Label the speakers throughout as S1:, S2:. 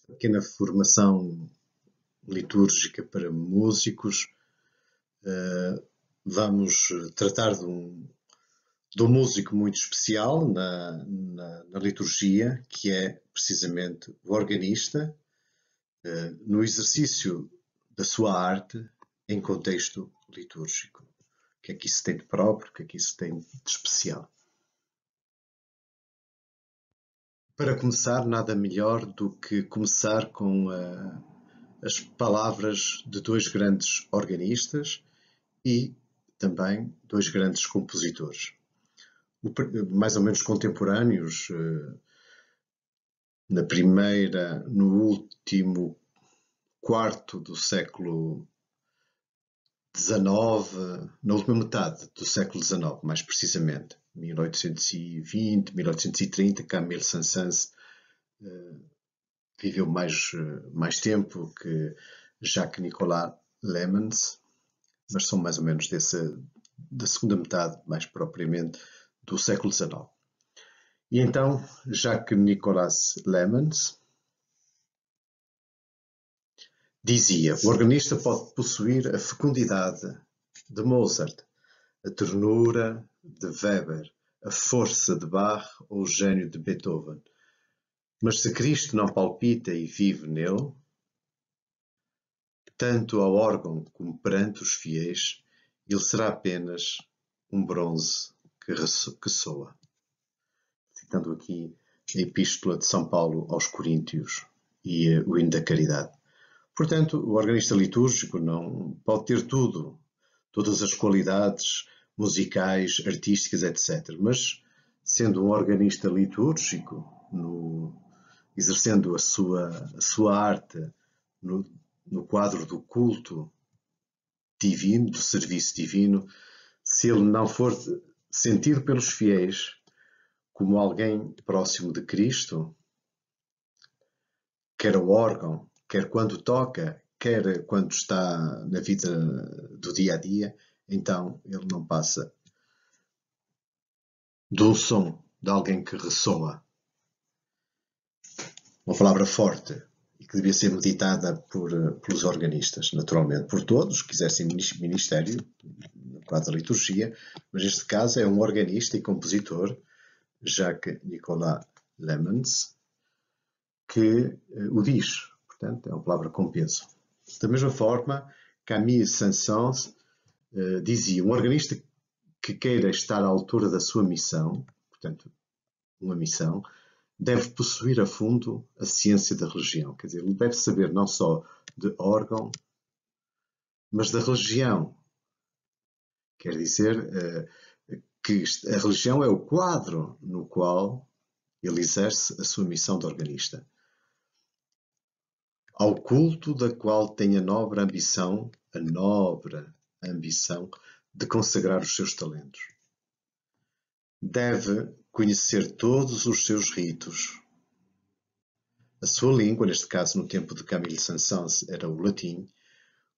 S1: Pequena formação litúrgica para músicos, vamos tratar de um músico muito especial na liturgia, que é precisamente o organista, no exercício da sua arte em contexto litúrgico. O que é que isso tem de próprio, o que é que isso tem de especial? Para começar, nada melhor do que começar com as palavras de dois grandes organistas e também dois grandes compositores, mais ou menos contemporâneos, no último quarto do século XIX, na última metade do século XIX, mais precisamente, 1820, 1830, Camille Saint-Saëns viveu mais tempo que Jacques-Nicolas Lemons, mas são mais ou menos da segunda metade, mais propriamente, do século XIX. E então, Jacques-Nicolas Lemons dizia: o organista pode possuir a fecundidade de Mozart, a ternura de Weber, a força de Bach ou o gênio de Beethoven. Mas se Cristo não palpita e vive nele, tanto ao órgão como perante os fiéis, ele será apenas um bronze que soa. Citando aqui a Epístola de São Paulo aos Coríntios e o hino da caridade. Portanto, o organista litúrgico não pode ter todas as qualidades musicais, artísticas, etc. Mas, sendo um organista litúrgico, exercendo a sua arte no quadro do culto divino, do serviço divino, se ele não for sentido pelos fiéis como alguém próximo de Cristo, quer ao órgão, quer quando toca, quer quando está na vida do dia a dia, então ele não passa do som de alguém que ressoa. Uma palavra forte e que devia ser meditada pelos organistas, naturalmente, por todos que exercem ministério no quadro da liturgia, mas neste caso é um organista e compositor, Jacques-Nicolas Lemons, que o diz. Portanto, é uma palavra com peso. Da mesma forma, Camille Saint-Saëns dizia: um organista que queira estar à altura da sua missão, portanto, uma missão, deve possuir a fundo a ciência da religião. Quer dizer, ele deve saber não só de órgão, mas da religião. Quer dizer que a religião é o quadro no qual ele exerce a sua missão de organista. Ao culto da qual tem a nobre ambição de consagrar os seus talentos. Deve conhecer todos os seus ritos. A sua língua, neste caso no tempo de Camille Saint-Saëns, era o latim,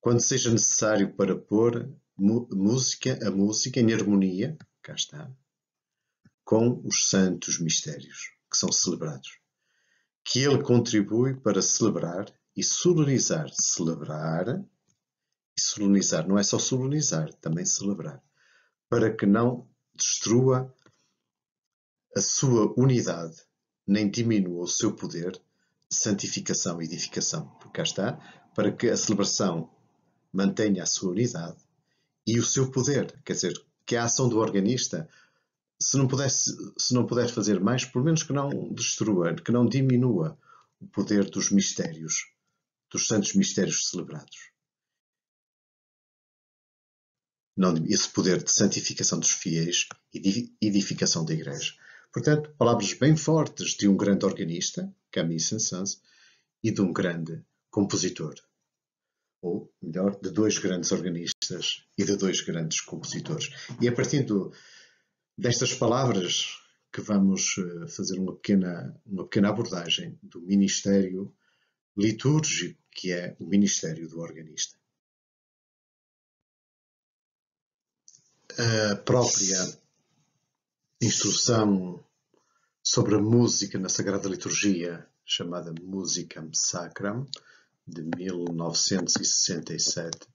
S1: quando seja necessário para pôr a música em harmonia, cá está, com os santos mistérios que são celebrados. Que ele contribui para celebrar e solenizar. Celebrar e solenizar. Não é só solenizar, também celebrar. Para que não destrua a sua unidade, nem diminua o seu poder de santificação e edificação. Porque cá está, para que a celebração mantenha a sua unidade e o seu poder. Quer dizer, que a ação do organista, se não puder fazer mais, pelo menos que não destrua, que não diminua o poder dos mistérios, dos santos mistérios celebrados. Não, esse poder de santificação dos fiéis e de edificação da Igreja. Portanto, palavras bem fortes de um grande organista, Camille Saint-Saëns, e de um grande compositor. Ou, melhor, de dois grandes organistas e de dois grandes compositores. E a partir destas palavras que vamos fazer uma pequena abordagem do ministério litúrgico, que é o ministério do organista. A própria instrução sobre a música na Sagrada Liturgia chamada Musicam Sacram, de 1967.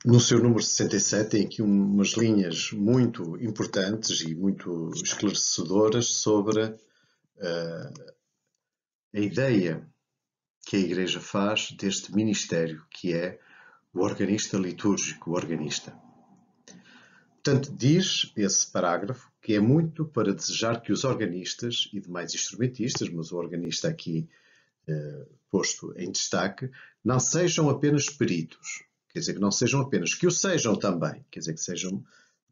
S1: No seu número 67 tem aqui umas linhas muito importantes e muito esclarecedoras sobre a ideia que a Igreja faz deste ministério, que é o organista litúrgico, o organista. Portanto, diz esse parágrafo que é muito para desejar que os organistas e demais instrumentistas, mas o organista aqui posto em destaque, não sejam apenas peritos, quer dizer, que não sejam apenas, que o sejam também, quer dizer, que sejam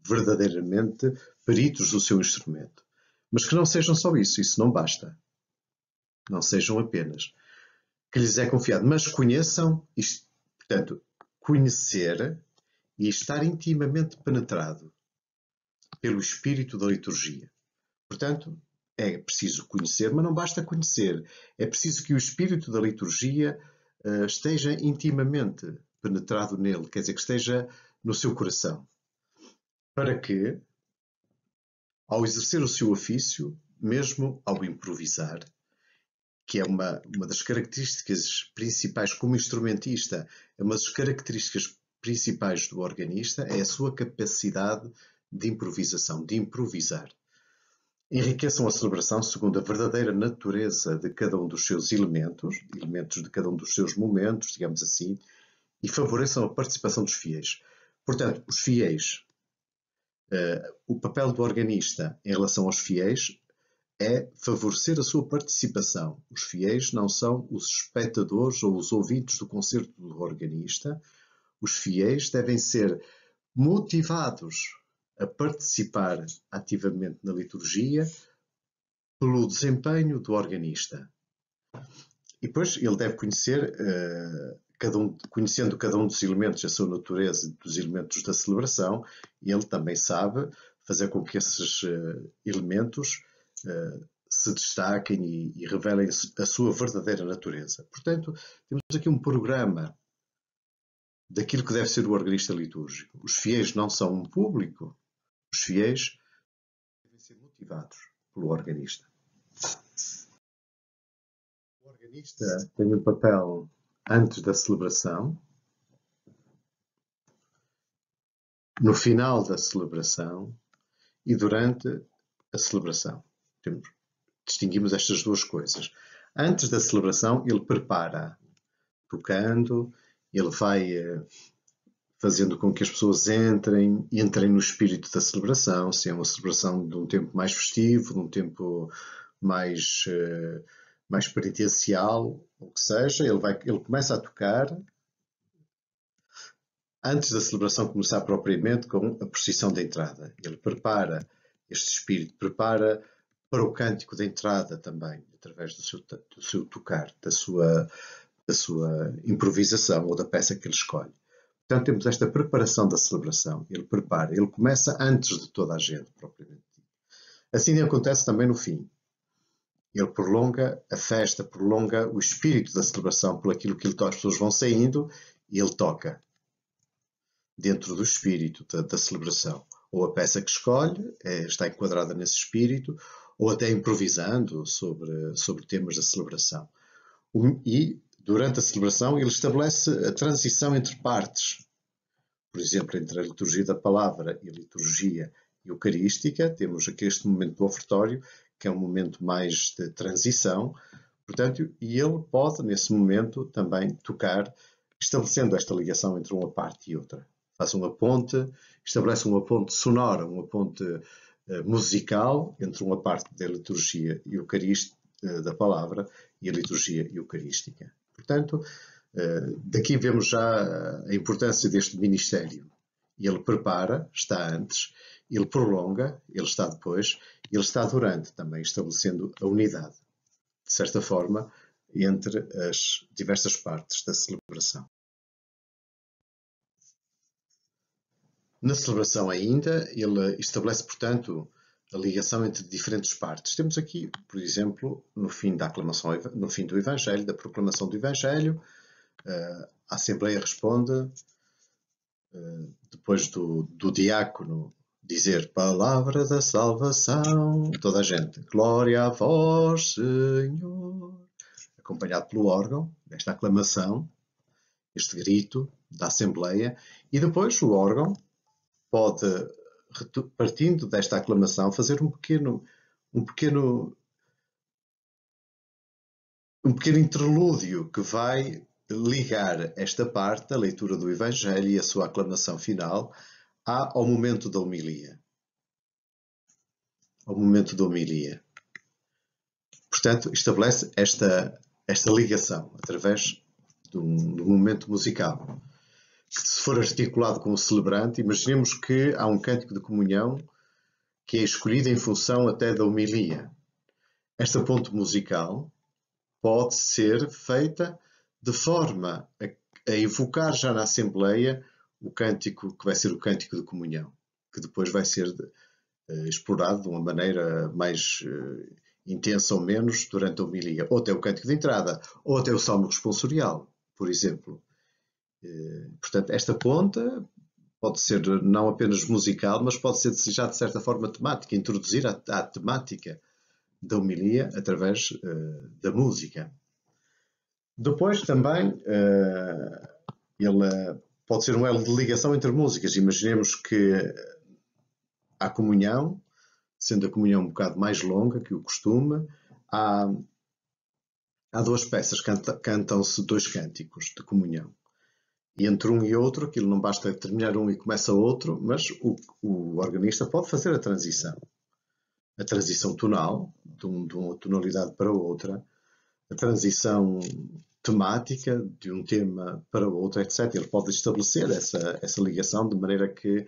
S1: verdadeiramente peritos do seu instrumento, mas que não sejam só isso não basta. Não sejam apenas. Que lhes é confiado, mas conheçam, portanto, conhecer e estar intimamente penetrado pelo espírito da liturgia. Portanto, é preciso conhecer, mas não basta conhecer. É preciso que o espírito da liturgia esteja intimamente penetrado nele, quer dizer, que esteja no seu coração. Para que, ao exercer o seu ofício, mesmo ao improvisar, que é uma das características principais como instrumentista, é uma das características principais do organista, é a sua capacidade de improvisação, de improvisar. Enriqueçam a celebração segundo a verdadeira natureza de cada um dos seus elementos de cada um dos seus momentos, digamos assim, e favoreçam a participação dos fiéis. Portanto, os fiéis, o papel do organista em relação aos fiéis é favorecer a sua participação. Os fiéis não são os espectadores ou os ouvintes do concerto do organista. Os fiéis devem ser motivados a participar ativamente na liturgia pelo desempenho do organista. E depois ele deve conhecer, conhecendo cada um dos elementos, a sua natureza, dos elementos da celebração, ele também sabe fazer com que esses elementos se destaquem e revelem a sua verdadeira natureza. Portanto, temos aqui um programa daquilo que deve ser o organista litúrgico. Os fiéis não são um público, os fiéis devem ser motivados pelo organista. O organista tem um papel antes da celebração, no final da celebração e durante a celebração. Distinguimos estas duas coisas. Antes da celebração, ele prepara, tocando, ele vai fazendo com que as pessoas entrem no espírito da celebração, se é uma celebração de um tempo mais festivo, de um tempo mais penitencial, o que seja, ele começa a tocar antes da celebração começar propriamente com a procissão da entrada. Ele prepara este espírito, prepara para o cântico da entrada também, através do seu tocar, da sua improvisação ou da peça que ele escolhe. Portanto, temos esta preparação da celebração. Ele prepara, ele começa antes de toda a gente, propriamente. Assim acontece também no fim. Ele prolonga a festa, prolonga o espírito da celebração por aquilo que as pessoas vão saindo e ele toca dentro do espírito da celebração. Ou a peça que escolhe está enquadrada nesse espírito, ou até improvisando sobre temas da celebração. E, durante a celebração, ele estabelece a transição entre partes. Por exemplo, entre a liturgia da palavra e a liturgia eucarística, temos aqui este momento do ofertório, que é um momento mais de transição, portanto, e ele pode, nesse momento, também tocar, estabelecendo esta ligação entre uma parte e outra. Faz uma ponte, estabelece uma ponte sonora, uma ponte musical entre uma parte da liturgia eucarística da palavra e a liturgia eucarística. Portanto, daqui vemos já a importância deste ministério. Ele prepara, está antes, ele prolonga, ele está depois, ele está durante, também estabelecendo a unidade, de certa forma, entre as diversas partes da celebração. Na celebração ainda, ele estabelece, portanto, a ligação entre diferentes partes. Temos aqui, por exemplo, no fim da aclamação, no fim do Evangelho, da proclamação do Evangelho, a Assembleia responde, depois do diácono dizer palavra da salvação. Toda a gente, glória a vós, Senhor. Acompanhado pelo órgão, esta aclamação, este grito da Assembleia, e depois o órgão pode, partindo desta aclamação, fazer um pequeno interlúdio que vai ligar esta parte, a leitura do Evangelho e a sua aclamação final, ao momento da homilia. Ao momento da homilia. Portanto, estabelece esta ligação através de um momento musical. Que, se for articulado com o celebrante, imaginemos que há um cântico de comunhão que é escolhido em função até da homilia. Esta ponte musical pode ser feita de forma a evocar já na Assembleia o cântico que vai ser o cântico de comunhão, que depois vai ser explorado de uma maneira mais intensa ou menos durante a homilia, ou até o cântico de entrada, ou até o salmo responsorial, por exemplo. Portanto, esta ponta pode ser não apenas musical, mas pode ser já de certa forma temática, introduzir a temática da homilia através da música. Depois também ele pode ser um elo de ligação entre músicas. Imaginemos que há comunhão, sendo a comunhão um bocado mais longa que o costume, há duas peças, cantam-se dois cânticos de comunhão. E entre um e outro, aquilo não basta terminar um e começa outro, mas o organista pode fazer a transição tonal, de uma tonalidade para outra, a transição temática de um tema para outro, etc. Ele pode estabelecer essa ligação de maneira que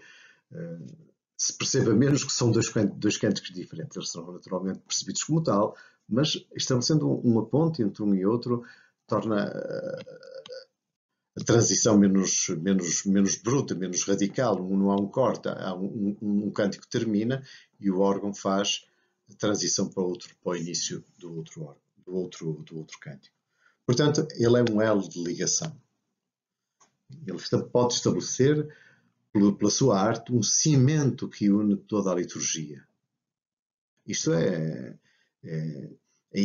S1: se perceba menos que são dois cânticos diferentes. Eles são naturalmente percebidos como tal, mas estabelecendo uma ponte entre um e outro torna a transição menos bruta, menos radical. Não há um corte, há um cântico que termina e o órgão faz a transição para o início do outro cântico. Portanto, ele é um elo de ligação. Ele pode estabelecer, pela sua arte, um cimento que une toda a liturgia. Isto aí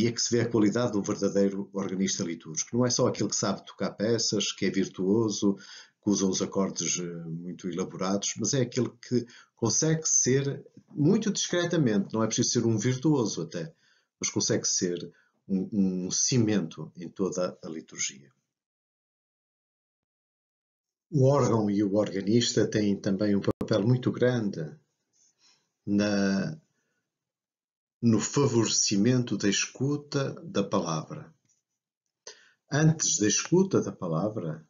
S1: é que se vê a qualidade de um verdadeiro organista litúrgico. Não é só aquele que sabe tocar peças, que é virtuoso, que usa uns acordes muito elaborados, mas é aquele que consegue ser, muito discretamente, não é preciso ser um virtuoso até, mas consegue ser um cimento em toda a liturgia. O órgão e o organista têm também um papel muito grande no favorecimento da escuta da palavra. Antes da escuta da palavra,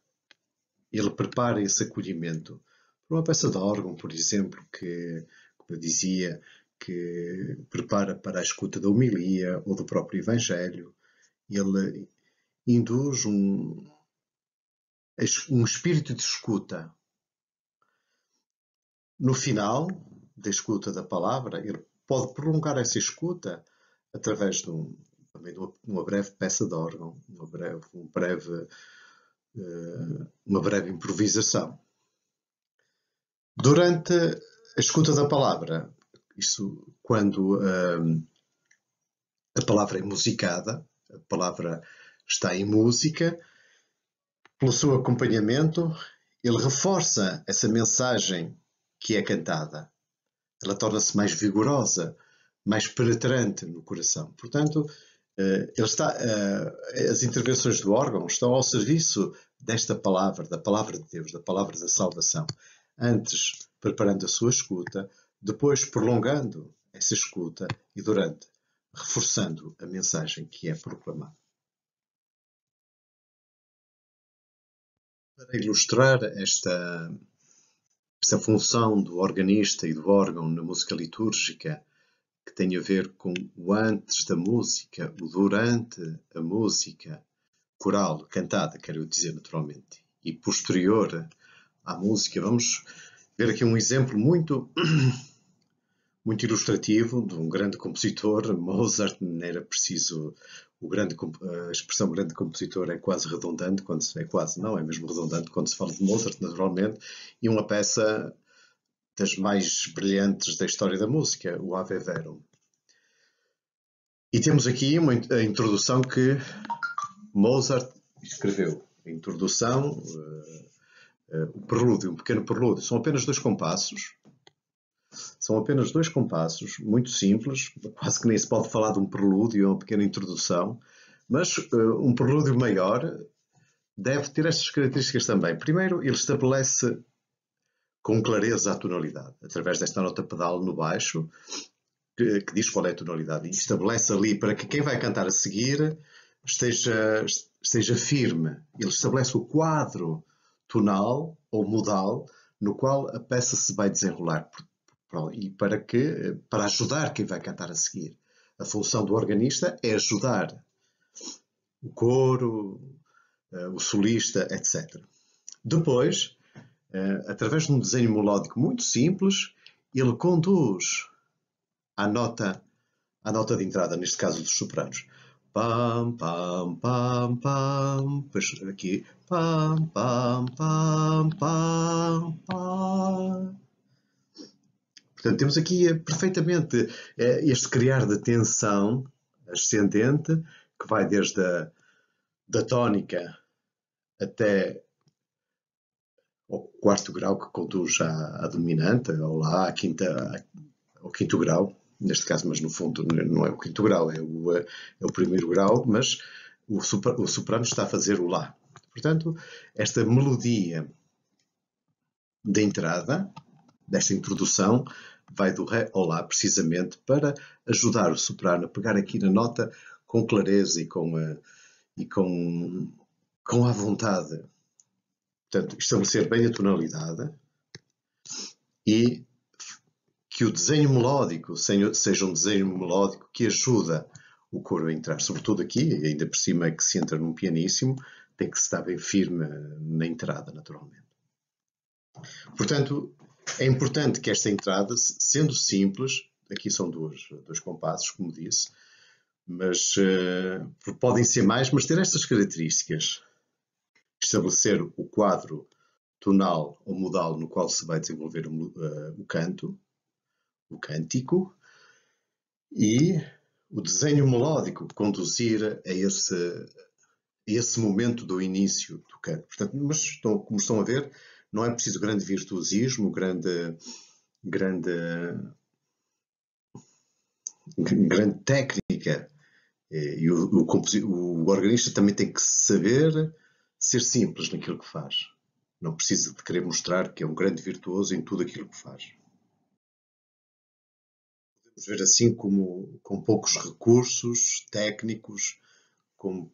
S1: ele prepara esse acolhimento. Por uma peça de órgão, por exemplo, que, como eu dizia, que prepara para a escuta da homilia ou do próprio Evangelho, ele induz um espírito de escuta. No final da escuta da palavra, ele pode prolongar essa escuta através de uma breve peça de órgão, uma breve improvisação. Durante a escuta da palavra, isso quando a palavra é musicada, a palavra está em música, pelo seu acompanhamento, ele reforça essa mensagem que é cantada. Ela torna-se mais vigorosa, mais penetrante no coração. Portanto, as intervenções do órgão estão ao serviço desta palavra, da palavra de Deus, da palavra da salvação. Antes, preparando a sua escuta, depois prolongando essa escuta e durante, reforçando a mensagem que é proclamada. Para ilustrar esta função do organista e do órgão na música litúrgica, que tem a ver com o antes da música, o durante a música coral, cantada, quero dizer naturalmente, e posterior à música, vamos ver aqui um exemplo muito ilustrativo de um grande compositor, Mozart. Não era preciso a expressão grande compositor é quase redundante, é mesmo redundante quando se fala de Mozart, naturalmente, e uma peça das mais brilhantes da história da música, o Ave Verum. E temos aqui a introdução que Mozart escreveu. A introdução, o prelúdio, um pequeno prelúdio. São apenas dois compassos. São apenas dois compassos, muito simples, quase que nem se pode falar de um prelúdio, é uma pequena introdução, mas um prelúdio maior deve ter estas características também. Primeiro, ele estabelece com clareza a tonalidade, através desta nota pedal no baixo, que diz qual é a tonalidade, e estabelece ali para que quem vai cantar a seguir esteja firme. Ele estabelece o quadro tonal ou modal no qual a peça se vai desenrolar. E para ajudar quem vai cantar a seguir. A função do organista é ajudar o coro, o solista, etc. Depois, através de um desenho melódico muito simples, ele conduz à nota de entrada, neste caso dos sopranos. Pam, pam, pam, pam. Depois aqui. Pam, pam, pam, pam, pam. Portanto, temos aqui perfeitamente este criar de tensão ascendente, que vai desde da tónica até ao quarto grau, que conduz à dominante, ou lá ao quinto grau, neste caso, mas no fundo não é o quinto grau, é o primeiro grau, mas o soprano está a fazer o lá. Portanto, esta melodia da entrada, desta introdução, vai do Ré ao Lá, precisamente para ajudar o soprano a pegar aqui na nota com clareza e com a vontade. Portanto, estabelecer bem a tonalidade e que o desenho melódico seja um desenho melódico que ajuda o coro a entrar. Sobretudo aqui, ainda por cima que se entra num pianíssimo, tem que se estar bem firme na entrada, naturalmente. Portanto, é importante que esta entrada, sendo simples, aqui são dois compassos, como disse, mas podem ser mais, mas ter estas características. Estabelecer o quadro tonal ou modal no qual se vai desenvolver o canto, o cântico, e o desenho melódico conduzir a esse momento do início do canto. Portanto, mas como estão a ver, não é preciso grande virtuosismo, grande técnica. E o organista também tem que saber ser simples naquilo que faz. Não precisa de querer mostrar que é um grande virtuoso em tudo aquilo que faz. Podemos ver assim como com poucos recursos técnicos, com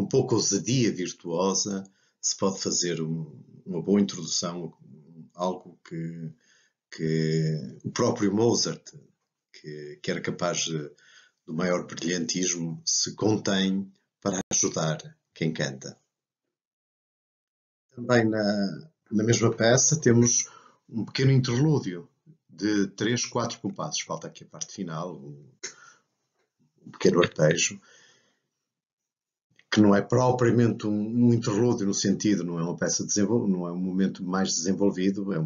S1: pouca ousadia virtuosa, se pode fazer uma boa introdução, algo que o próprio Mozart, que era capaz do maior brilhantismo, se contém para ajudar quem canta. Também na mesma peça temos um pequeno interlúdio de 3, 4 compassos. Falta aqui a parte final, um pequeno arpejo, que não é propriamente um interlúdio no sentido, não é uma peça não é um momento mais desenvolvido, é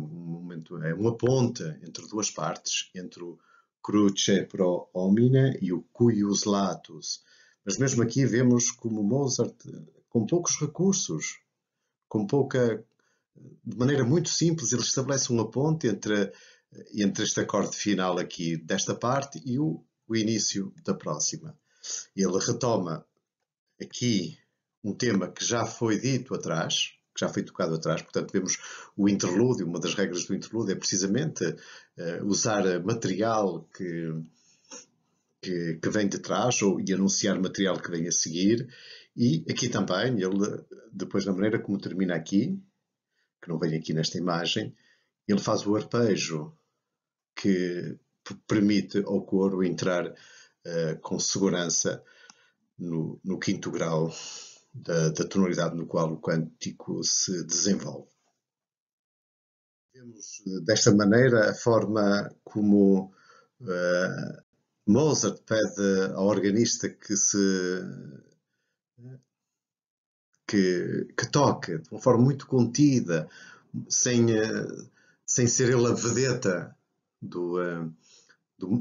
S1: uma ponte entre duas partes, entre o Cruce pro Homine e o Cuius Latus. Mas mesmo aqui vemos como Mozart, com poucos recursos, de maneira muito simples, ele estabelece uma ponte entre este acorde final aqui desta parte e o início da próxima. Ele retoma aqui um tema que já foi dito atrás, que já foi tocado atrás, portanto vemos o interlúdio, uma das regras do interlúdio é precisamente usar material que vem de trás e anunciar material que vem a seguir, e aqui também, ele depois na maneira como termina aqui, que não vem aqui nesta imagem, ele faz o arpejo que permite ao coro entrar com segurança no quinto grau da tonalidade no qual o cântico se desenvolve. Vemos desta maneira a forma como Mozart pede ao organista que toque de uma forma muito contida, sem, sem ser ele a vedeta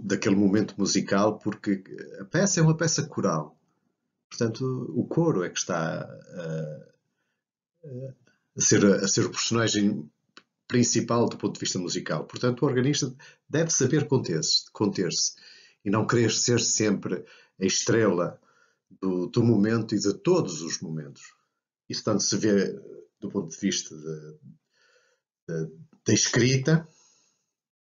S1: daquele momento musical, porque a peça é uma peça coral. Portanto, o coro é que está a ser o personagem principal do ponto de vista musical. Portanto, o organista deve saber conter-se e não querer ser sempre a estrela do momento e de todos os momentos. Isso tanto se vê do ponto de vista da escrita,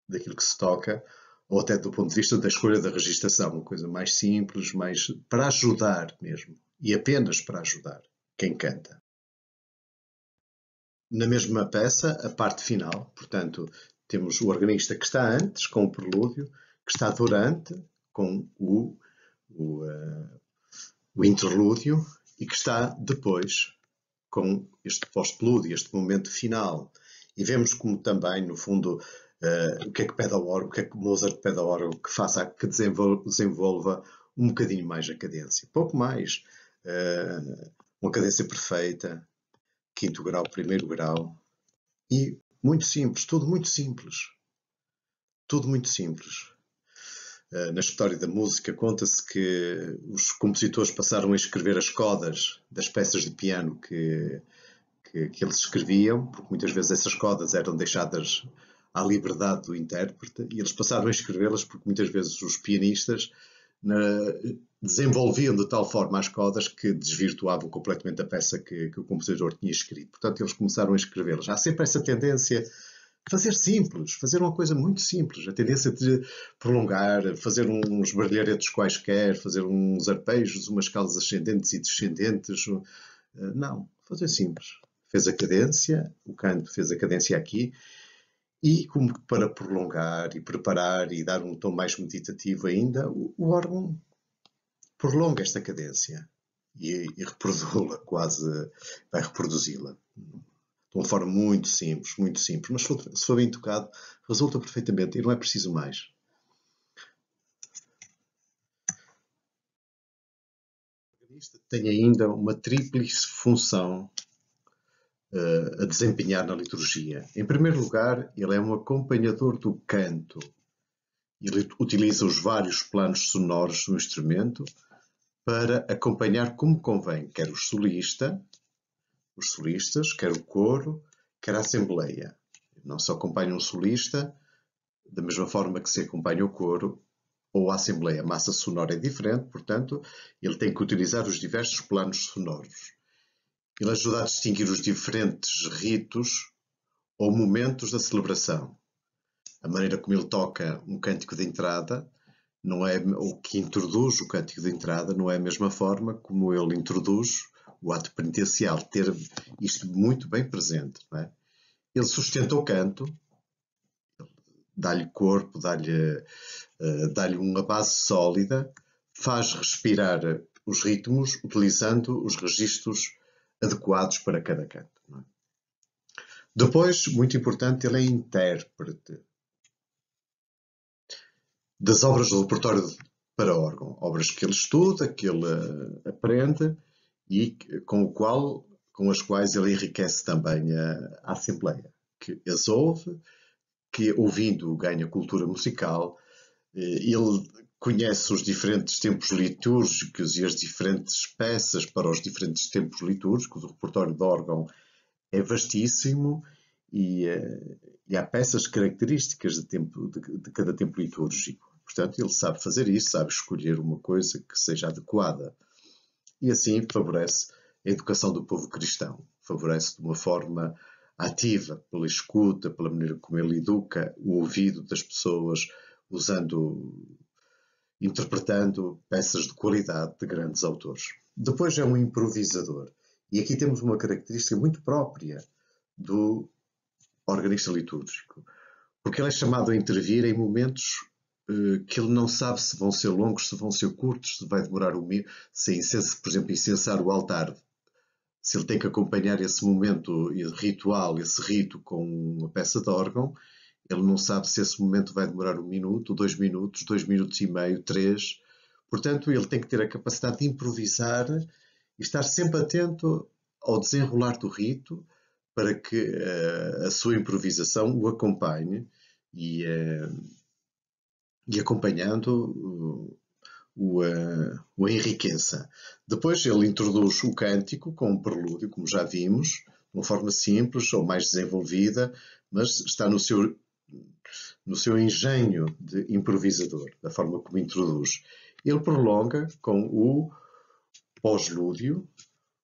S1: daquilo que se toca, ou até do ponto de vista da escolha da registração, uma coisa mais simples, mais para ajudar mesmo, e apenas para ajudar quem canta. Na mesma peça, a parte final, portanto, temos o organista que está antes, com o prelúdio, que está durante, com o interlúdio, e que está depois, com este pós-prelúdio, este momento final. E vemos como também, no fundo, o que é que pede ao órgão, o que é que Mozart pede ao órgão que faça, que desenvolva um bocadinho mais a cadência. Pouco mais. Uma cadência perfeita, quinto grau, primeiro grau. E muito simples, tudo muito simples. Tudo muito simples. Na história da música conta-se que os compositores passaram a escrever as codas das peças de piano que eles escreviam, porque muitas vezes essas codas eram deixadas à liberdade do intérprete, e eles passaram a escrevê-las porque muitas vezes os pianistas desenvolviam de tal forma as codas que desvirtuavam completamente a peça que o compositor tinha escrito. Portanto, eles começaram a escrevê-las. Há sempre essa tendência fazer simples, fazer uma coisa muito simples, a tendência de prolongar, fazer uns brilharetos quaisquer, fazer uns arpejos, umas escalas ascendentes e descendentes. Não, fazer simples. Fez a cadência, o canto fez a cadência aqui, e como para prolongar e preparar e dar um tom mais meditativo ainda, o órgão prolonga esta cadência e reproduz-la, quase vai reproduzi-la. De uma forma muito simples, mas se for bem tocado, resulta perfeitamente e não é preciso mais. O organista tem ainda uma tríplice função a desempenhar na liturgia. Em primeiro lugar, ele é um acompanhador do canto. Ele utiliza os vários planos sonoros do instrumento para acompanhar como convém, quer os solistas, quer o coro, quer a assembleia. Não se acompanha um solista da mesma forma que se acompanha o coro ou a assembleia. A massa sonora é diferente, portanto, ele tem que utilizar os diversos planos sonoros. Ele ajuda a distinguir os diferentes ritos ou momentos da celebração. A maneira como ele toca um cântico de entrada, não é, ou que introduz o cântico de entrada, não é a mesma forma como ele introduz o ato penitencial. Ter isto muito bem presente. Não é? Ele sustenta o canto, dá-lhe corpo, dá-lhe uma base sólida, faz respirar os ritmos utilizando os registros adequados para cada canto. Não é? Depois, muito importante, ele é intérprete das obras do repertório para órgão, obras que ele estuda, que ele aprende e com as quais ele enriquece também a Assembleia, que as ouve, que ouvindo ganha cultura musical, ele conhece os diferentes tempos litúrgicos e as diferentes peças para os diferentes tempos litúrgicos. O repertório de órgão é vastíssimo e há peças características de cada tempo litúrgico. Portanto, ele sabe fazer isso, sabe escolher uma coisa que seja adequada. E assim favorece a educação do povo cristão. Favorece de uma forma ativa, pela escuta, pela maneira como ele educa o ouvido das pessoas, interpretando peças de qualidade de grandes autores. Depois é um improvisador. E aqui temos uma característica muito própria do organista litúrgico, porque ele é chamado a intervir em momentos que ele não sabe se vão ser longos, se vão ser curtos, se vai demorar por exemplo, incensar o altar. Se ele tem que acompanhar esse momento ritual, esse rito com uma peça de órgão, ele não sabe se esse momento vai demorar 1 minuto, 2 minutos, 2 minutos e meio, 3. Portanto, ele tem que ter a capacidade de improvisar e estar sempre atento ao desenrolar do rito para que a sua improvisação o acompanhe e acompanhando o enriqueça. Depois ele introduz o cântico com um prelúdio, como já vimos, de uma forma simples ou mais desenvolvida, mas está no seu engenho de improvisador, da forma como introduz. Ele prolonga com o pós-lúdio,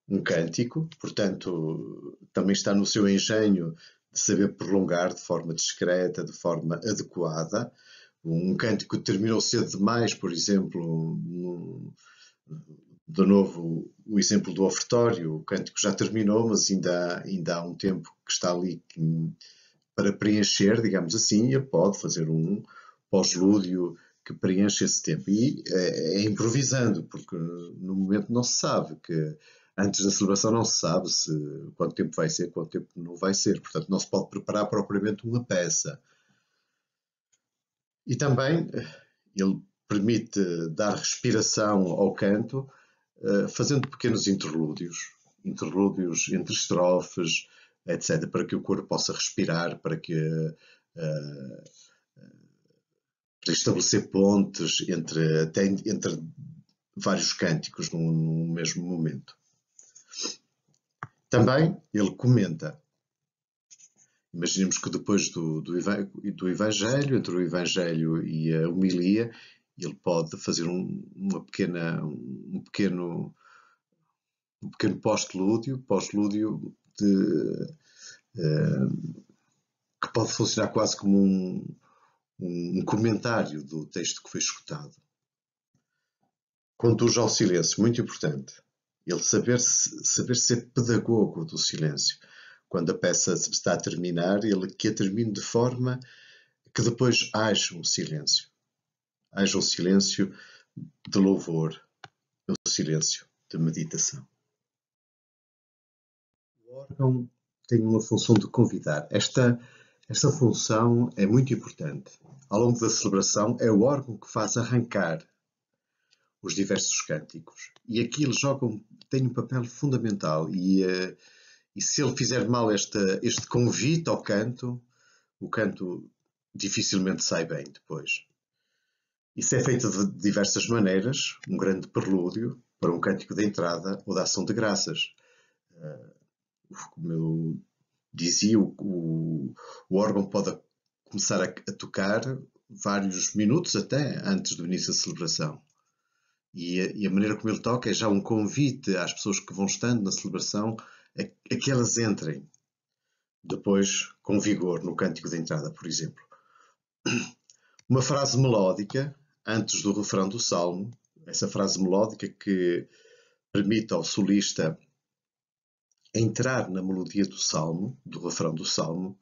S1: um cântico, portanto, também está no seu engenho de saber prolongar de forma discreta, de forma adequada. Um cântico que terminou cedo demais, por exemplo, de novo, o exemplo do ofertório, o cântico já terminou, mas ainda há um tempo que está ali para preencher, digamos assim, e pode fazer um pós-lúdio que preenche esse tempo. E é improvisando, porque no momento não se sabe, que antes da celebração não se sabe quanto tempo vai ser, quanto tempo não vai ser. Portanto, não se pode preparar propriamente uma peça. E também ele permite dar respiração ao canto, fazendo pequenos interlúdios entre estrofes, etc., para que o coro possa respirar, para estabelecer pontes entre vários cânticos num mesmo momento. Também ele comenta. Imaginemos que depois do Evangelho, entre o Evangelho e a homilia, ele pode fazer um pequeno pós-lúdio que pode funcionar quase como um comentário do texto que foi escutado. Conduz ao silêncio, muito importante. Ele saber ser pedagogo do silêncio. Quando a peça está a terminar, ele que a termine de forma que depois haja um silêncio. Haja um silêncio de louvor, um silêncio de meditação. O órgão tem uma função de convidar. Esta função é muito importante. Ao longo da celebração, é o órgão que faz arrancar os diversos cânticos. E aqui ele tem um papel fundamental. E se ele fizer mal este convite ao canto, o canto dificilmente sai bem depois. Isso é feito de diversas maneiras. Um grande prelúdio para um cântico de entrada ou de ação de graças. Como eu dizia, o órgão pode começar a tocar vários minutos até antes do início da celebração. E a maneira como ele toca é já um convite às pessoas que vão estando na celebração a que elas entrem depois com vigor no cântico de entrada, por exemplo. Uma frase melódica antes do refrão do salmo, essa frase melódica que permite ao solista entrar na melodia do salmo, do refrão do salmo,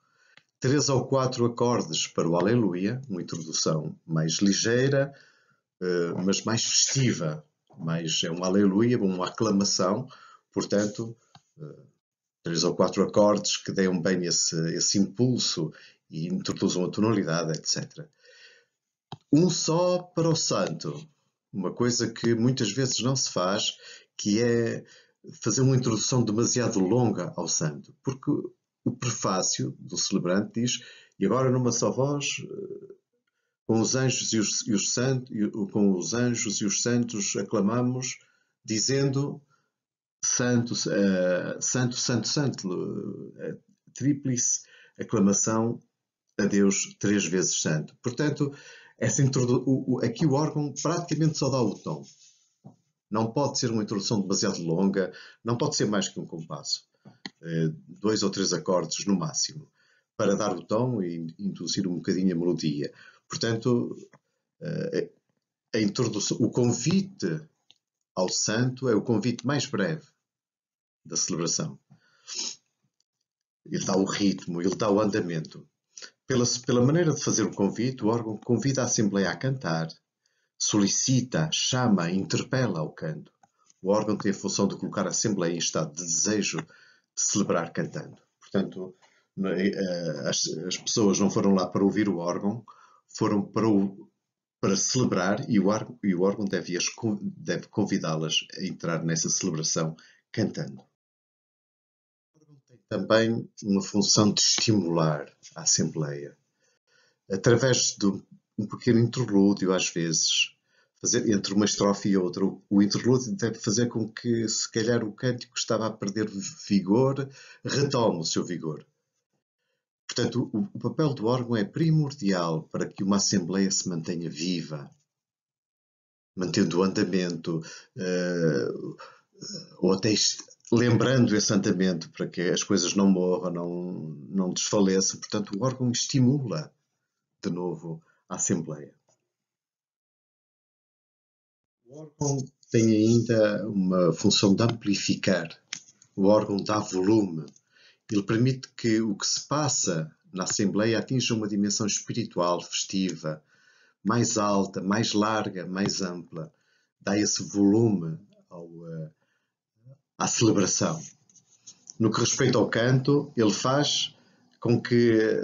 S1: 3 ou 4 acordes para o Aleluia, uma introdução mais ligeira, mas mais festiva, é um Aleluia, uma aclamação, portanto, 3 ou 4 acordes que deem bem esse impulso e introduzam a tonalidade, etc. Um só para o santo, uma coisa que muitas vezes não se faz, que é fazer uma introdução demasiado longa ao santo, porque o prefácio do celebrante diz: e agora numa só voz, com os anjos e os santos aclamamos, dizendo santo, santo, santo, santo, tríplice aclamação a Deus 3 vezes santo. Portanto, aqui o órgão praticamente só dá o tom. Não pode ser uma introdução demasiado longa, não pode ser mais que um compasso. 2 ou 3 acordes no máximo, para dar o tom e introduzir um bocadinho a melodia. Portanto, a introdução, o convite ao santo é o convite mais breve da celebração. Ele dá o ritmo, ele dá o andamento. Pela maneira de fazer o convite, o órgão convida a Assembleia a cantar, solicita, chama, interpela ao canto. O órgão tem a função de colocar a Assembleia em estado de desejo de celebrar cantando. Portanto, as pessoas não foram lá para ouvir o órgão, foram para celebrar, e o órgão deve convidá-las a entrar nessa celebração cantando. O órgão tem também uma função de estimular a Assembleia, através de um pequeno interlúdio, às vezes, fazer entre uma estrofe e outra. O interlúdio deve fazer com que, se calhar, o cântico que estava a perder vigor, retome o seu vigor. Portanto, o papel do órgão é primordial para que uma Assembleia se mantenha viva, mantendo o andamento, ou até lembrando esse andamento para que as coisas não morram, não desfaleçam. Portanto, o órgão estimula de novo a Assembleia. O órgão tem ainda uma função de amplificar. O órgão dá volume. Ele permite que o que se passa na Assembleia atinja uma dimensão espiritual, festiva, mais alta, mais larga, mais ampla. Dá esse volume à celebração. No que respeita ao canto, ele faz com que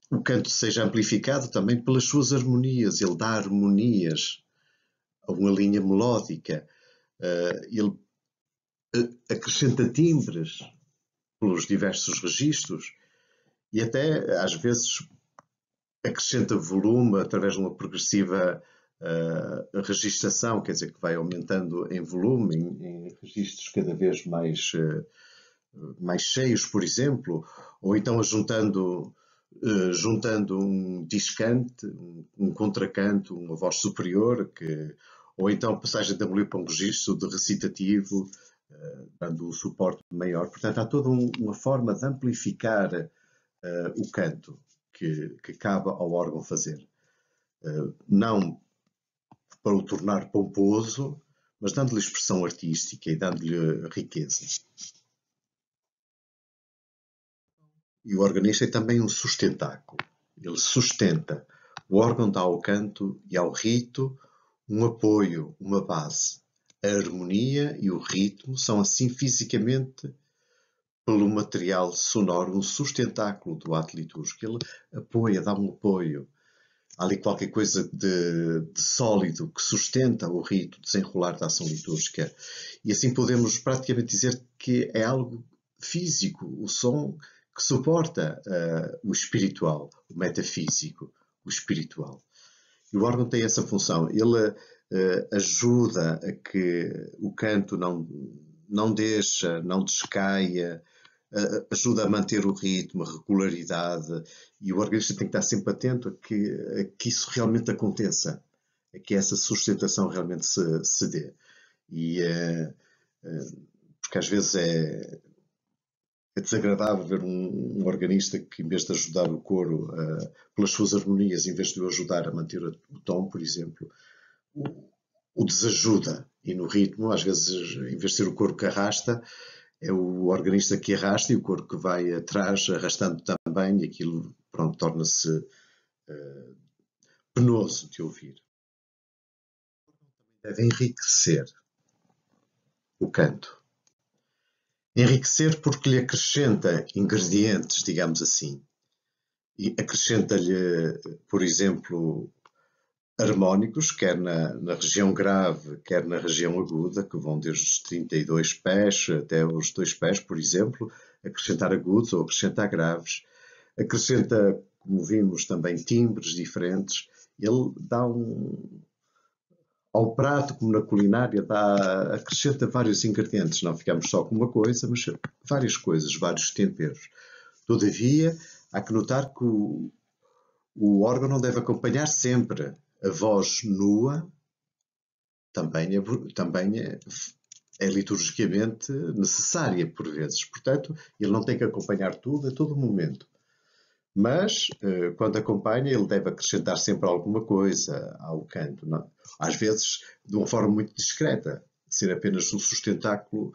S1: o canto seja amplificado também pelas suas harmonias. Ele dá harmonias a uma linha melódica. Ele acrescenta timbres pelos diversos registros e até, às vezes, acrescenta volume através de uma progressiva registação, quer dizer, que vai aumentando em volume, em registros cada vez mais cheios, por exemplo, ou então juntando um discante, um contracanto, uma voz superior, ou então passagem de harmonia para um registro de recitativo, dando um suporte maior. Portanto, há toda uma forma de amplificar o canto que cabe ao órgão fazer. Não para o tornar pomposo, mas dando-lhe expressão artística e dando-lhe riqueza. E o organista é também um sustentáculo. Ele sustenta. O órgão dá ao canto e ao rito um apoio, uma base. A harmonia e o ritmo são, assim, fisicamente, pelo material sonoro, um sustentáculo do ato litúrgico. Ele apoia, dá um apoio. Há ali qualquer coisa de sólido que sustenta o rito, desenrolar da ação litúrgica. E assim podemos praticamente dizer que é algo físico, o som que suporta o espiritual, o metafísico, o espiritual. E o órgão tem essa função. Ele ajuda a que o canto não deixa, não descaia, ajuda a manter o ritmo, a regularidade, e o organista tem que estar sempre atento a que isso realmente aconteça, a que essa sustentação realmente se dê. Porque às vezes é desagradável ver um organista que, em vez de ajudar o coro pelas suas harmonias, em vez de o ajudar a manter o tom, por exemplo, o desajuda. E no ritmo, às vezes, em vez de ser o coro que arrasta, é o organista que arrasta e o coro que vai atrás arrastando também, e aquilo, pronto, torna-se penoso de ouvir. Deve enriquecer o canto. Enriquecer porque lhe acrescenta ingredientes, digamos assim. E acrescenta-lhe, por exemplo, harmónicos, quer na região grave, quer na região aguda, que vão desde os 32 pés até os 2 pés, por exemplo, acrescentar agudos ou acrescentar graves. Acrescenta, como vimos, também timbres diferentes. Ele dá ao prato, como na culinária, acrescenta vários ingredientes. Não ficamos só com uma coisa, mas várias coisas, vários temperos. Todavia, há que notar que o órgão não deve acompanhar sempre. A voz nua também é liturgicamente necessária por vezes. Portanto, ele não tem que acompanhar tudo a todo momento. Mas, quando acompanha, ele deve acrescentar sempre alguma coisa ao canto. Não? Às vezes, de uma forma muito discreta, ser apenas um sustentáculo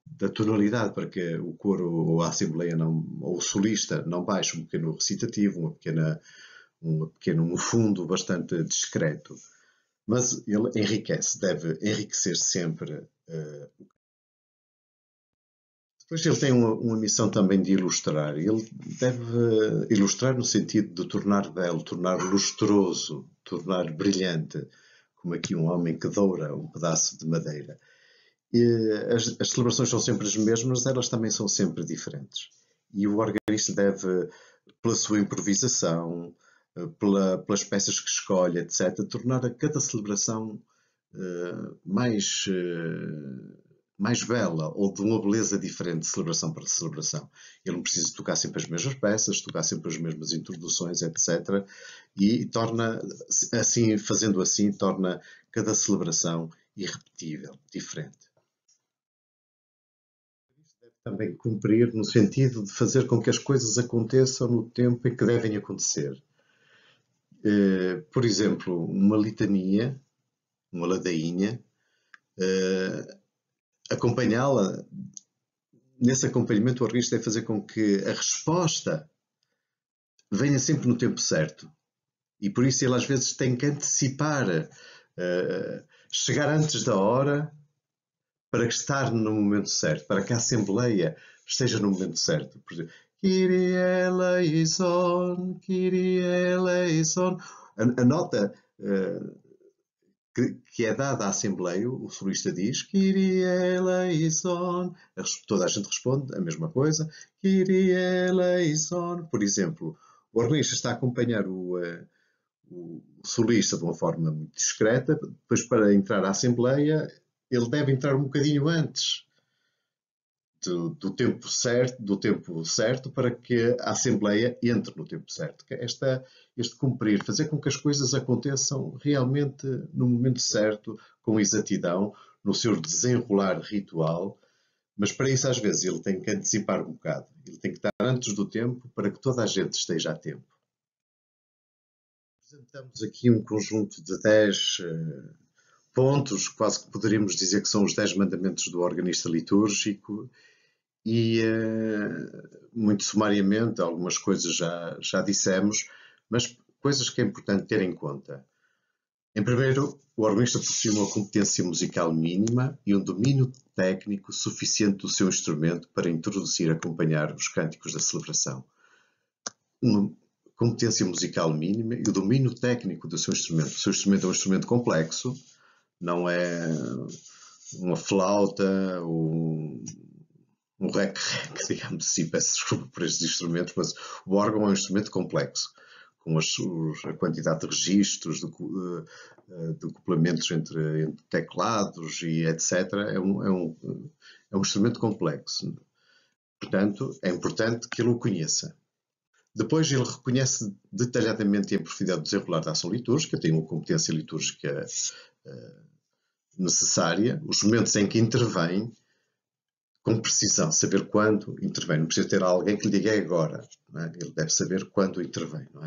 S1: da tonalidade, para que o coro ou a assembleia ou o solista não baixe um pequeno recitativo, um fundo bastante discreto. Mas ele enriquece, deve enriquecer sempre. Depois ele tem uma missão também de ilustrar. Ele deve ilustrar no sentido de tornar belo, tornar lustroso, tornar brilhante, como aqui um homem que doura um pedaço de madeira. As celebrações são sempre as mesmas, mas elas também são sempre diferentes. E o organista deve, pela sua improvisação, pelas peças que escolhe, etc., tornar a cada celebração mais bela ou de uma beleza diferente de celebração para celebração. Ele não precisa tocar sempre as mesmas peças, tocar sempre as mesmas introduções, etc. E torna, assim, fazendo assim, torna cada celebração irrepetível, diferente. Deve também cumprir no sentido de fazer com que as coisas aconteçam no tempo em que devem acontecer. Por exemplo, uma litania, uma ladainha, acompanhá-la, nesse acompanhamento o organista deve fazer com que a resposta venha sempre no tempo certo. E por isso ele às vezes tem que antecipar, chegar antes da hora para estar no momento certo, para que a Assembleia esteja no momento certo. Por exemplo, Kyrie eleison, Kyrie eleison. A nota que é dada à Assembleia, o solista diz Kyrie eleison. Toda a gente responde a mesma coisa. Kyrie eleison. Por exemplo, o organista está a acompanhar o solista de uma forma muito discreta, depois para entrar à Assembleia ele deve entrar um bocadinho antes do tempo certo para que a Assembleia entre no tempo certo. Este cumprir, fazer com que as coisas aconteçam realmente no momento certo, com exatidão, no seu desenrolar ritual, mas para isso às vezes ele tem que antecipar um bocado. Ele tem que estar antes do tempo para que toda a gente esteja a tempo. Apresentamos aqui um conjunto de 10 pontos, quase que poderíamos dizer que são os 10 mandamentos do organista litúrgico, e muito sumariamente, algumas coisas já dissemos, mas coisas que é importante ter em conta. Em primeiro, o organista possui uma competência musical mínima e um domínio técnico suficiente do seu instrumento para introduzir e acompanhar os cânticos da celebração. Uma competência musical mínima e o domínio técnico do seu instrumento. O seu instrumento é um instrumento complexo, não é uma flauta ou um rec-rec, digamos assim, peço desculpa por estes instrumentos, mas o órgão é um instrumento complexo, com a quantidade de registros, de acoplamentos entre teclados e etc. É um instrumento complexo. Portanto, é importante que ele o conheça. Depois ele reconhece detalhadamente e em profundidade o desenrolar da ação litúrgica, tem uma competência litúrgica necessária, os momentos em que intervém, com precisão, saber quando intervém. Não precisa ter alguém que lhe diga agora. Não é? Ele deve saber quando intervém. Não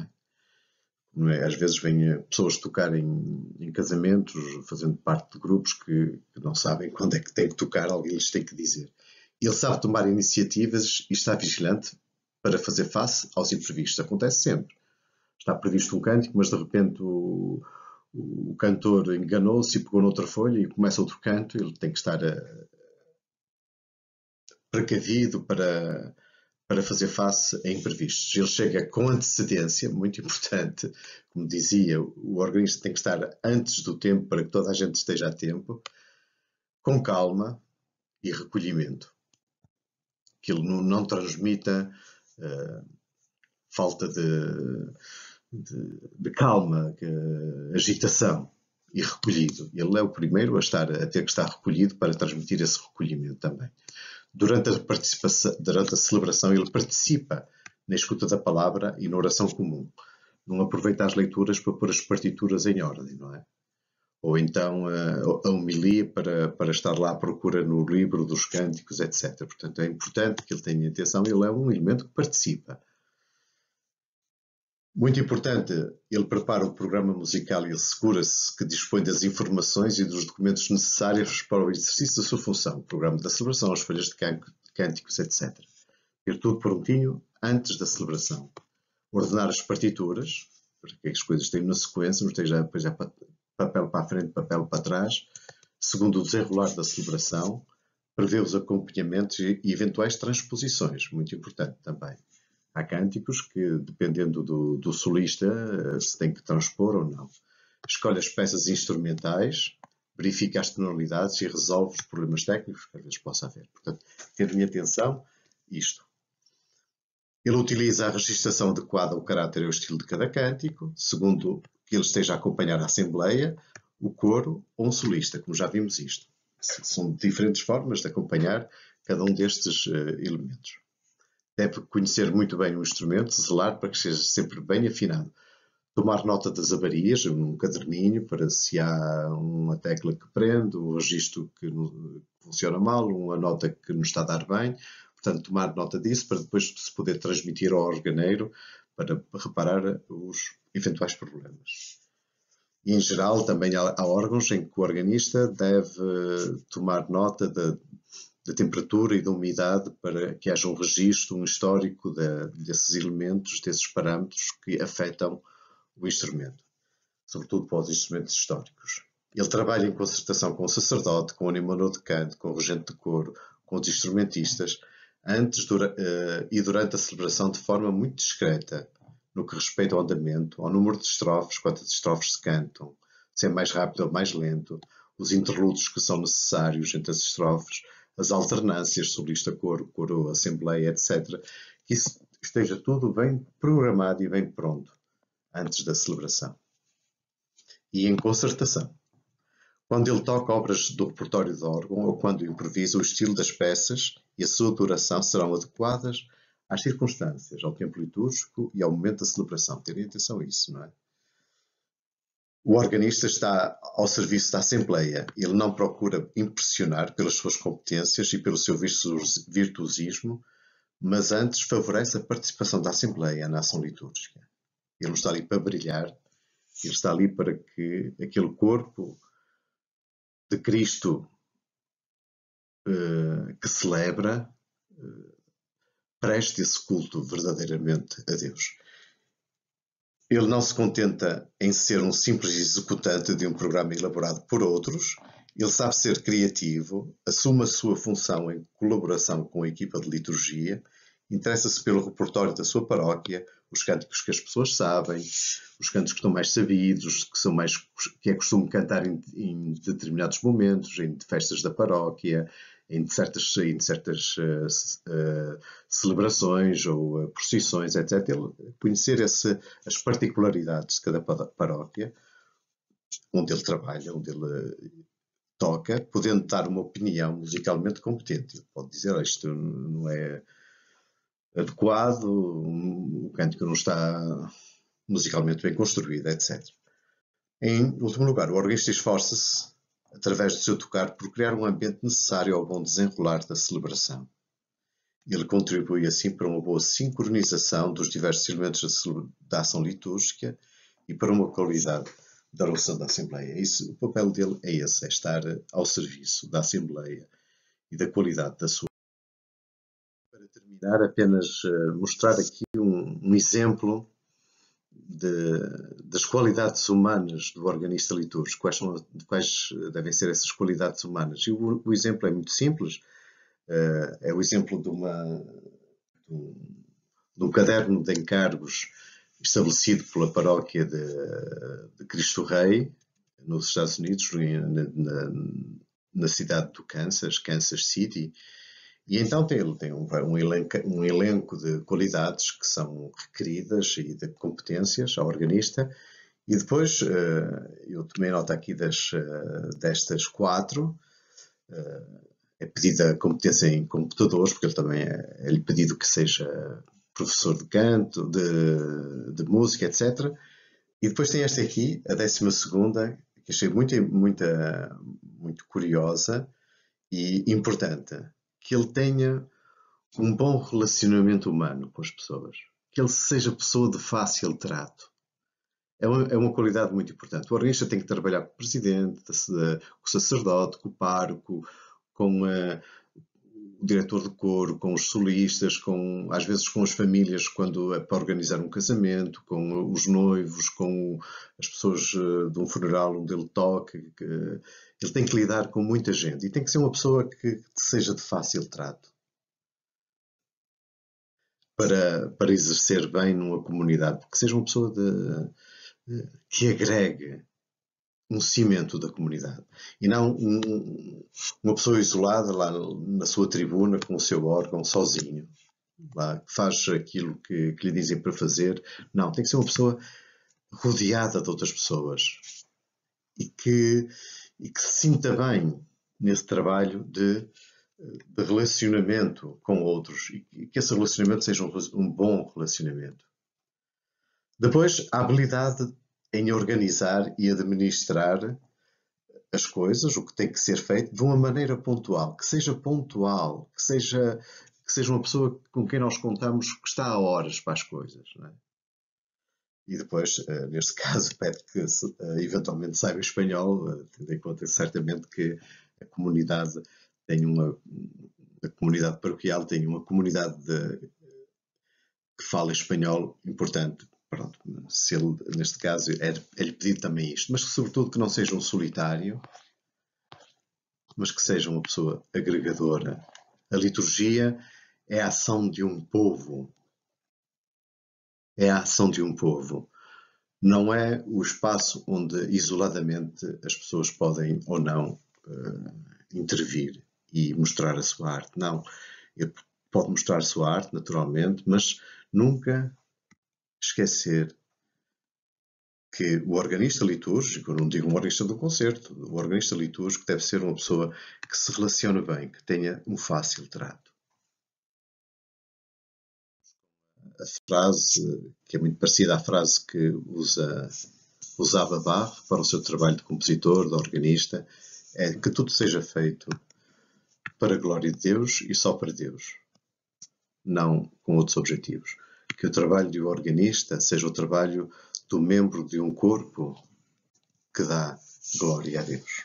S1: é? Às vezes vêm pessoas tocar em casamentos, fazendo parte de grupos que não sabem quando é que tem que tocar, alguém lhes tem que dizer. Ele sabe tomar iniciativas e está vigilante para fazer face aos imprevistos. Acontece sempre. Está previsto um cântico, mas de repente o cantor enganou-se e pegou noutra folha e começa outro canto. Ele tem que estar precavido para fazer face a imprevistos. Ele chega com antecedência, muito importante, como dizia, o organista tem que estar antes do tempo para que toda a gente esteja a tempo, com calma e recolhimento. Que ele não transmita falta de calma, agitação e recolhido. Ele é o primeiro a ter que estar recolhido para transmitir esse recolhimento também. Durante a celebração, ele participa na escuta da palavra e na oração comum. Não aproveita as leituras para pôr as partituras em ordem, não é? Ou então a homilia para estar lá à procura no livro dos cânticos, etc. Portanto, é importante que ele tenha atenção, ele é um elemento que participa. Muito importante, ele prepara o programa musical e ele segura-se que dispõe das informações e dos documentos necessários para o exercício da sua função, o programa da celebração, as folhas de cânticos, etc. Ter tudo prontinho antes da celebração. Ordenar as partituras, para que as coisas estejam na sequência, não esteja depois papel para a frente, papel para trás, segundo o desenrolar da celebração, prever os acompanhamentos e eventuais transposições, muito importante também. Há cânticos que, dependendo do solista, se tem que transpor ou não. Escolhe as peças instrumentais verifica as tonalidades e resolve os problemas técnicos que às vezes possa haver. Portanto, ter em atenção isto. Ele utiliza a registração adequada ao caráter e ao estilo de cada cântico, segundo que ele esteja a acompanhar a Assembleia, o coro ou um solista, como já vimos isto. São diferentes formas de acompanhar cada um destes elementos. Deve conhecer muito bem o instrumento, zelar para que seja sempre bem afinado. Tomar nota das avarias, num caderninho, para se há uma tecla que prende, um registro que funciona mal, uma nota que não está a dar bem. Portanto, tomar nota disso para depois se poder transmitir ao organeiro para reparar os eventuais problemas. E, em geral, também há órgãos em que o organista deve tomar nota da temperatura e da umidade para que haja um registro, um histórico desses elementos, desses parâmetros que afetam o instrumento, sobretudo para os instrumentos históricos. Ele trabalha em concertação com o sacerdote, com o animador de canto, com o regente de coro, com os instrumentistas, antes e durante a celebração de forma muito discreta, no que respeita ao andamento, ao número de estrofes, quantas estrofes se cantam, se é mais rápido ou mais lento, os interlúdios que são necessários entre as estrofes, as alternâncias, solista-coro, coro, assembleia, etc. Que isso esteja tudo bem programado e bem pronto antes da celebração. E em concertação. Quando ele toca obras do repertório de órgão ou quando improvisa, o estilo das peças e a sua duração serão adequadas às circunstâncias, ao tempo litúrgico e ao momento da celebração. Terem atenção a isso, não é? O organista está ao serviço da Assembleia. Ele não procura impressionar pelas suas competências e pelo seu virtuosismo, mas antes favorece a participação da Assembleia na ação litúrgica. Ele não está ali para brilhar, ele está ali para que aquele corpo de Cristo que celebra preste esse culto verdadeiramente a Deus. Ele não se contenta em ser um simples executante de um programa elaborado por outros, ele sabe ser criativo, assume a sua função em colaboração com a equipa de liturgia, interessa-se pelo repertório da sua paróquia, os cânticos que as pessoas sabem, os cânticos que estão mais sabidos, que é costume cantar em determinados momentos, em festas da paróquia, em certas celebrações ou procissões, etc. Ele conhecer as particularidades de cada paróquia, onde ele trabalha, onde ele toca, podendo dar uma opinião musicalmente competente. Ele pode dizer, isto não é adequado, o cântico não está musicalmente bem construído, etc. Em último lugar, o organista esforça-se, através do seu tocar, por criar um ambiente necessário ao bom desenrolar da celebração. Ele contribui assim para uma boa sincronização dos diversos elementos da ação litúrgica e para uma qualidade da oração da Assembleia. O papel dele é esse, é estar ao serviço da Assembleia e da qualidade da sua. Para terminar, apenas mostrar aqui um exemplo das qualidades humanas do organista litúrgico, quais devem ser essas qualidades humanas. E o exemplo é muito simples, é o exemplo de um caderno de encargos estabelecido pela paróquia de Cristo Rei, nos Estados Unidos, na cidade do Kansas City. E então ele tem um elenco de qualidades que são requeridas e de competências ao organista. E depois eu tomei nota aqui destas 4. É pedida a competência em computadores, porque ele também é-lhe pedido que seja professor de canto, de música, etc. E depois tem esta aqui, a 12ª, que achei muito curiosa e importante, que ele tenha um bom relacionamento humano com as pessoas, que ele seja pessoa de fácil trato. É uma qualidade muito importante. O organista tem que trabalhar com o presidente, com o sacerdote, com o pároco, com o diretor de coro, com os solistas, às vezes com as famílias quando é para organizar um casamento, com os noivos, com as pessoas de um funeral onde ele toca. Ele tem que lidar com muita gente e tem que ser uma pessoa que seja de fácil trato para exercer bem numa comunidade, que seja uma pessoa que agregue, um cimento da comunidade. E não uma pessoa isolada lá na sua tribuna, com o seu órgão, sozinho, lá, que faz aquilo que lhe dizem para fazer. Não, tem que ser uma pessoa rodeada de outras pessoas e que se sinta bem nesse trabalho de relacionamento com outros e que esse relacionamento seja um bom relacionamento. Depois, a habilidade em organizar e administrar as coisas, o que tem que ser feito, de uma maneira pontual, que seja uma pessoa com quem nós contamos que está a horas para as coisas. Não é? E depois, neste caso, pede que eventualmente saiba espanhol, tendo em conta certamente que a comunidade a comunidade paroquial tem uma comunidade que fala espanhol importante. Pronto, se ele, neste caso, é-lhe pedido também isto, mas sobretudo que não seja um solitário, mas que seja uma pessoa agregadora. A liturgia é a ação de um povo. É a ação de um povo. Não é o espaço onde isoladamente as pessoas podem ou não intervir e mostrar a sua arte. Não. Ele pode mostrar a sua arte, naturalmente, mas nunca esquecer que o organista litúrgico, não digo um organista do concerto, o organista litúrgico deve ser uma pessoa que se relaciona bem, que tenha um fácil trato. A frase, que é muito parecida à frase que usava Bach para o seu trabalho de compositor, de organista, é que tudo seja feito para a glória de Deus e só para Deus, não com outros objetivos. Que o trabalho de um organista seja o trabalho do membro de um corpo que dá glória a Deus.